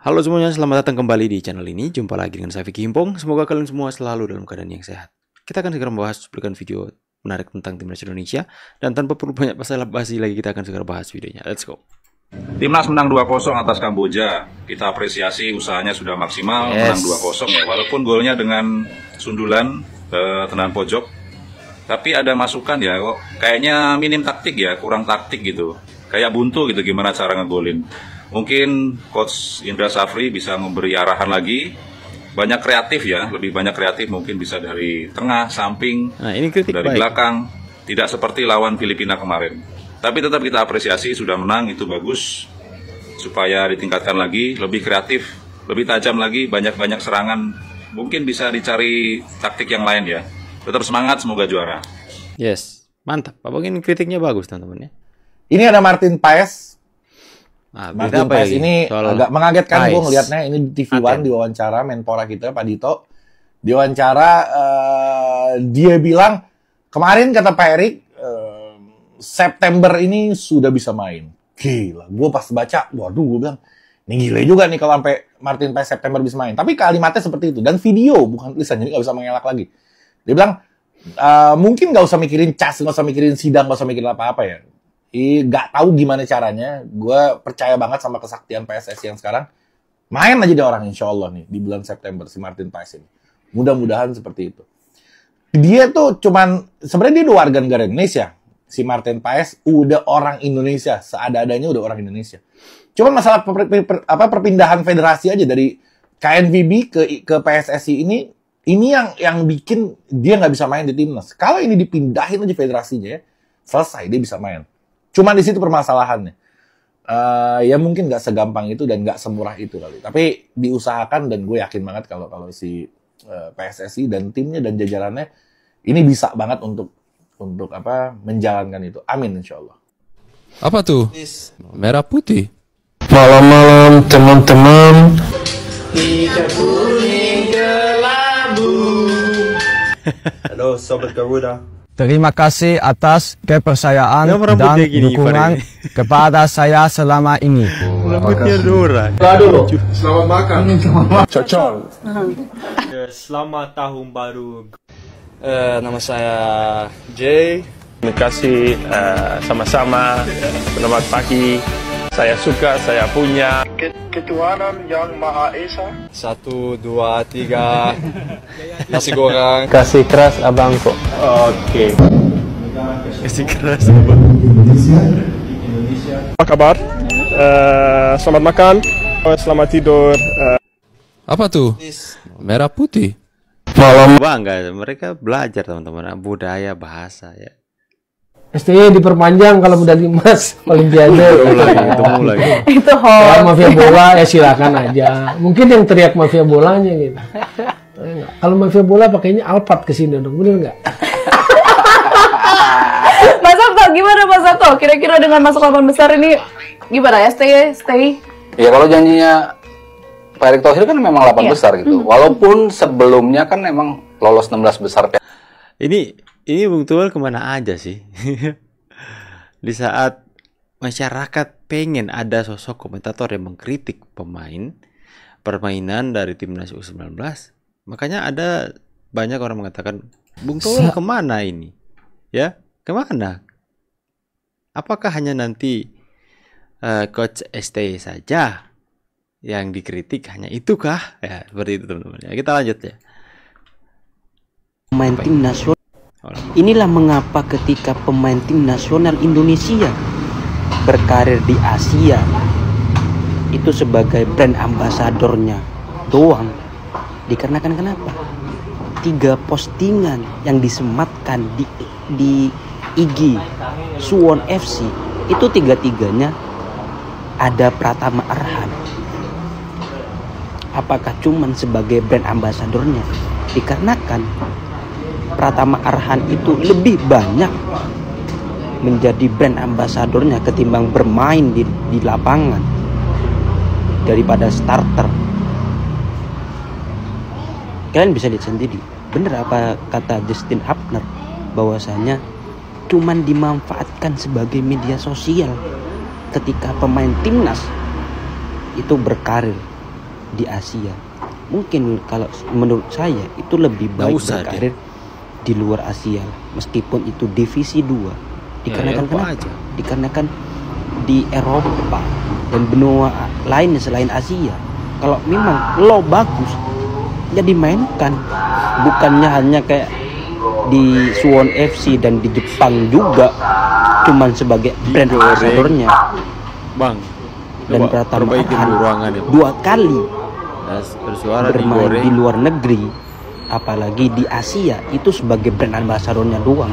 Halo semuanya, selamat datang kembali di channel ini. Jumpa lagi dengan saya Vicky Himpong. Semoga kalian semua selalu dalam keadaan yang sehat. Kita akan segera membahas cuplikan video menarik tentang Timnas Indonesia. Dan tanpa perlu banyak basa-basi lagi, kita akan segera bahas videonya. Let's go. Timnas menang 2-0 atas Kamboja. Kita apresiasi usahanya sudah maksimal, menang 2-0 ya. Walaupun golnya dengan sundulan tendangan pojok. Tapi ada masukan ya, kok kayaknya minim taktik ya, kurang taktik gitu. Kayak buntu gitu gimana cara ngegolin. Mungkin Coach Indra Safri bisa memberi arahan lagi, banyak kreatif ya, lebih banyak kreatif, mungkin bisa dari tengah, samping, ini kritik dari belakang, tidak seperti lawan Filipina kemarin. Tapi tetap kita apresiasi, sudah menang, itu bagus, supaya ditingkatkan lagi, lebih kreatif, lebih tajam lagi, banyak-banyak serangan, mungkin bisa dicari taktik yang lain ya. Tetap semangat, semoga juara. Yes, mantap. Abang ini kritiknya bagus teman-teman ya. Ini ada Martin Paes. Martin apa Paes ini agak mengagetkan gue ngelihatnya. Ini di TV One diwawancara Menpora kita Pak Dito. Diwawancara dia bilang kemarin kata Pak Erik September ini sudah bisa main. Gila, gue pas baca, waduh gue bilang ini gila juga nih kalau sampai Martin Paes September bisa main. Tapi kalimatnya seperti itu dan video bukan tulisan, jadi nggak bisa mengelak lagi. Dia bilang mungkin nggak usah mikirin cas, nggak usah mikirin sidang, nggak usah mikirin apa-apa ya. Nggak tahu gimana caranya. Gue percaya banget sama kesaktian PSSI yang sekarang. Main aja dia orang, insya Allah nih di bulan September si Martin Paes ini. Mudah-mudahan seperti itu. Dia tuh cuman sebenarnya dia udah warga negara Indonesia. Si Martin Paes udah orang Indonesia, seada-adanya udah orang Indonesia. Cuman masalah perpindahan federasi aja dari KNVB ke PSSI ini yang bikin dia nggak bisa main di timnas. Kalau ini dipindahin aja federasinya ya, selesai dia bisa main. Cuman di situ permasalahannya. Ya mungkin nggak segampang itu dan nggak semurah itu kali. Tapi diusahakan dan gue yakin banget kalau si PSSI dan timnya dan jajarannya ini bisa banget untuk menjalankan itu. Amin insyaallah. Apa tuh? Merah putih. Malam-malam teman-teman. Hijau kuning kelabu. Halo Sobat Garuda. Terima kasih atas kepercayaan dan dukungan kepada saya selama ini. Rambutnya Dora. Selamat makan. Cocol. Selamat tahun baru. Nama saya Jay. Terima kasih sama-sama. Selamat pagi. Saya suka, saya punya. Ketuhanan Yang Maha Esa. 1, 2, 3. Nasi goreng. Kasih keras abangku. Oke. Kasih keras abang. Apa kabar? Selamat makan. Selamat tidur. Apa tuh? Merah putih. Bangga, mereka belajar teman-teman budaya bahasa ya. STY diperpanjang kalau medali emas Olimpiade. Itu mulai. Itu kalau mafia bola ya silakan aja. Mungkin yang teriak mafia bolanya gitu. Kalau mafia bola pakainya Alphard ke sini dong, bener nggak? Mas Sabto, gimana Mas Sabto? Kira-kira dengan masuk 8 besar ini gimana ya? Stay? Ya kalau janjinya Pak Erick Thohir kan memang 8 besar gitu. Walaupun sebelumnya kan memang lolos 16 besar. Ini Bung Tual kemana aja sih? Di saat masyarakat pengen ada sosok komentator yang mengkritik permainan dari timnas U19, makanya ada banyak orang mengatakan Bung Tual kemana ini? Ya, kemana? Apakah hanya nanti Coach STY saja yang dikritik, hanya itukah? Ya, seperti itu teman-teman. Ya, kita lanjut ya. Pemain tim nasional. Inilah mengapa ketika pemain tim nasional Indonesia berkarir di Asia itu sebagai brand ambasadornya doang. Dikarenakan kenapa? 3 postingan yang disematkan di IG Suwon FC itu 3-tiganya ada Pratama Arhan. Apakah cuman sebagai brand ambasadornya? Dikarenakan Pratama Arhan itu lebih banyak menjadi brand ambasadornya ketimbang bermain di lapangan daripada starter. Kalian bisa lihat sendiri, bener apa kata Justin Hapner, bahwasanya cuman dimanfaatkan sebagai media sosial ketika pemain timnas itu berkarir di Asia. Mungkin kalau menurut saya itu lebih baik berkarir di luar Asia, meskipun itu divisi 2. Dikarenakan dikarenakan di Eropa dan benua lainnya selain Asia, kalau memang lo bagus ya dimainkan, bukannya hanya kayak di Suwon FC dan di Jepang juga cuman sebagai brand ambassadornya Bang. dan Pratama Arhan 2 kali bermain di luar negeri, apalagi di Asia itu sebagai brand ambassadornya doang.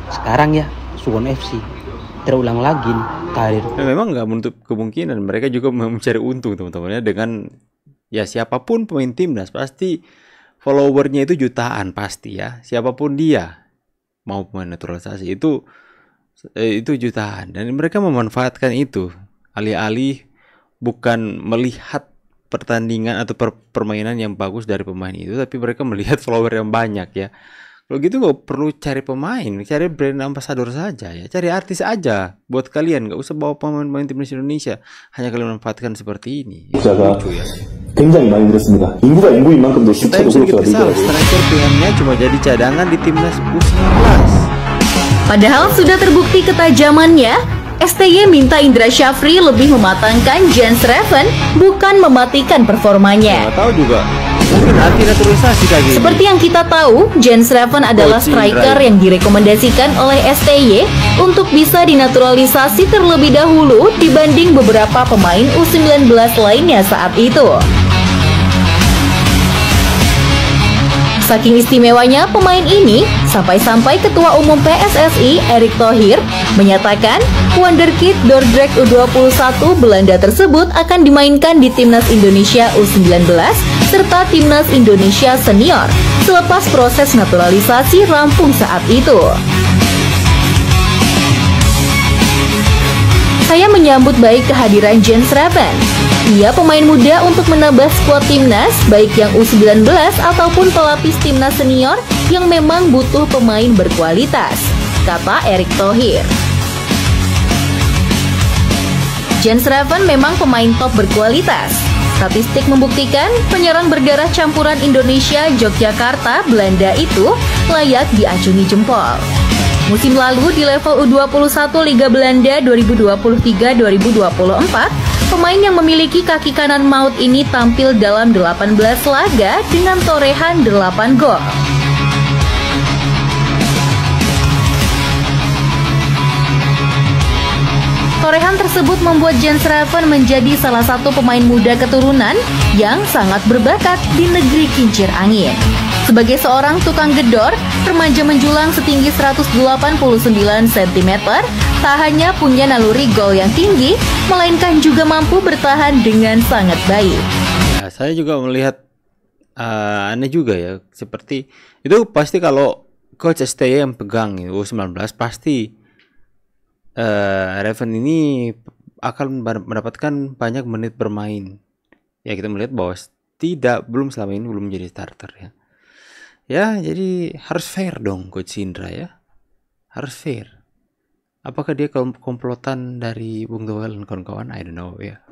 Sekarang ya Suwon FC terulang lagi karir. Memang nggak menutup kemungkinan mereka juga mencari untung teman-temannya dengan ya siapapun pemain timnas pasti followernya itu jutaan pasti ya, siapapun dia mau pemain naturalisasi itu jutaan, dan mereka memanfaatkan itu alih-alih bukan melihat pertandingan atau permainan yang bagus dari pemain itu, tapi mereka melihat follower yang banyak ya. Kalau gitu nggak perlu cari pemain, cari brand ambassador saja ya, cari artis aja buat kalian, nggak usah bawa pemain-pemain timnas Indonesia, hanya kalian manfaatkan seperti ini. Lucu ya. 굉장히 많이 늘었습니다. 인구가 인구인 만큼 더 Kita sedikit kesal, striker pilihannya cuma jadi cadangan di timnas U19. Padahal sudah terbukti ketajamannya, STY minta Indra Syafri lebih mematangkan Jens Reven, bukan mematikan performanya. Nggak tahu juga, mungkin anti naturalisasi kali ini. Seperti yang kita tahu, Jens Reven adalah striker yang direkomendasikan oleh STY untuk bisa dinaturalisasi terlebih dahulu dibanding beberapa pemain U19 lainnya saat itu. Saking istimewanya pemain ini, sampai-sampai Ketua Umum PSSI Erick Thohir menyatakan wonderkid Dordrecht U21 Belanda tersebut akan dimainkan di Timnas Indonesia U19 serta Timnas Indonesia Senior selepas proses naturalisasi rampung saat itu. Saya menyambut baik kehadiran Jens Reven. Ia pemain muda untuk menambah skuad timnas, baik yang U19 ataupun pelapis timnas senior yang memang butuh pemain berkualitas, kata Erick Thohir. Jens Reven memang pemain top berkualitas. Statistik membuktikan penyerang berdarah campuran Indonesia, Yogyakarta, Belanda itu layak diacungi jempol. Musim lalu di level U21 Liga Belanda 2023-2024, pemain yang memiliki kaki kanan maut ini tampil dalam 18 laga dengan torehan 8 gol. Torehan tersebut membuat Jens Reven menjadi salah satu pemain muda keturunan yang sangat berbakat di negeri kincir angin. Sebagai seorang tukang gedor, remaja menjulang setinggi 189 cm, tak hanya punya naluri gol yang tinggi, melainkan juga mampu bertahan dengan sangat baik. Ya, saya juga melihat aneh juga ya, seperti itu pasti kalau coach STY yang pegang U19 pasti Reven ini akan mendapatkan banyak menit bermain. Ya kita melihat bahwa belum selama ini belum menjadi starter ya. Ya, jadi harus fair dong Coach Indra ya. Harus fair. Apakah dia komplotan dari Bung Toel dan kawan-kawan? I don't know ya.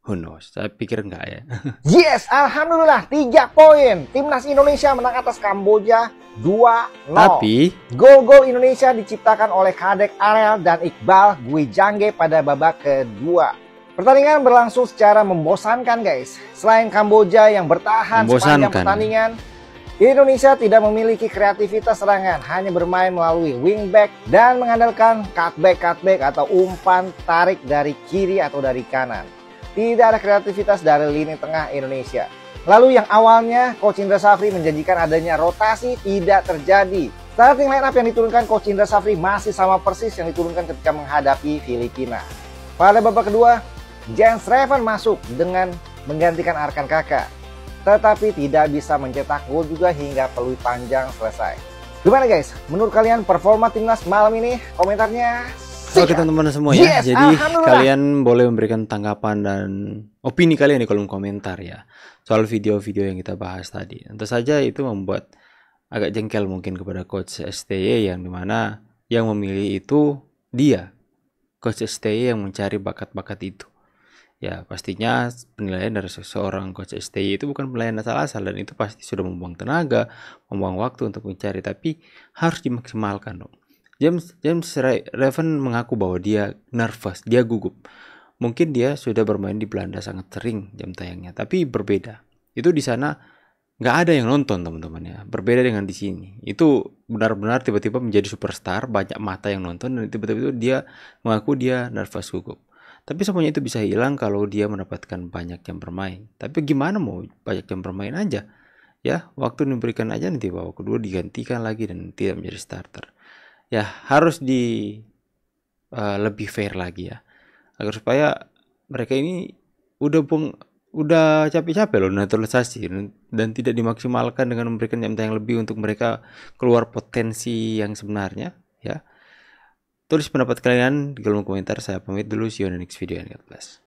Who knows? Saya pikir enggak ya. Yes, alhamdulillah 3 poin. Timnas Indonesia menang atas Kamboja 2-0. Tapi gol-gol Indonesia diciptakan oleh Kadek Arel dan Iqbal Gwijangge pada babak kedua. Pertandingan berlangsung secara membosankan guys. Selain Kamboja yang bertahan sepanjang pertandingan, Indonesia tidak memiliki kreativitas serangan, hanya bermain melalui wingback dan mengandalkan cutback atau umpan tarik dari kiri atau dari kanan. Tidak ada kreativitas dari lini tengah Indonesia. Lalu yang awalnya Coach Indra Syafri menjanjikan adanya rotasi tidak terjadi. Starting line up yang diturunkan Coach Indra Syafri masih sama persis yang diturunkan ketika menghadapi Filipina. Pada babak kedua, Jens Reven masuk dengan menggantikan Arkan Kakak, tetapi tidak bisa mencetak gol juga hingga peluit panjang selesai. Gimana guys? Menurut kalian performa timnas malam ini? Komentarnya oke teman-teman semua ya. Jadi kalian boleh memberikan tanggapan dan opini kalian di kolom komentar ya soal video-video yang kita bahas tadi. Tentu saja itu membuat agak jengkel mungkin kepada Coach STY yang dimana yang memilih itu dia, Coach STY yang mencari bakat-bakat itu. Ya pastinya penilaian dari seseorang coach STY itu bukan penilaian asal-asal, dan itu pasti sudah membuang tenaga, membuang waktu untuk mencari, tapi harus dimaksimalkan dong. James Reven mengaku bahwa dia nervous, dia gugup. Mungkin dia sudah bermain di Belanda sangat sering jam tayangnya, tapi berbeda. Itu di sana nggak ada yang nonton teman-teman ya. Berbeda dengan di sini. Itu benar-benar tiba-tiba menjadi superstar, banyak mata yang nonton, dan tiba-tiba dia mengaku dia nervous, gugup. Tapi semuanya itu bisa hilang kalau dia mendapatkan banyak jam bermain. Tapi gimana mau banyak jam bermain aja? Ya, waktu diberikan aja, nanti babak kedua digantikan lagi dan tidak menjadi starter. Ya, harus lebih fair lagi ya. Agar supaya mereka ini udah capek-capek loh naturalisasi dan tidak dimaksimalkan dengan memberikan jam tayang lebih untuk mereka keluar potensi yang sebenarnya ya. Tulis pendapat kalian di kolom komentar. Saya pamit dulu, see you on the next video and God bless.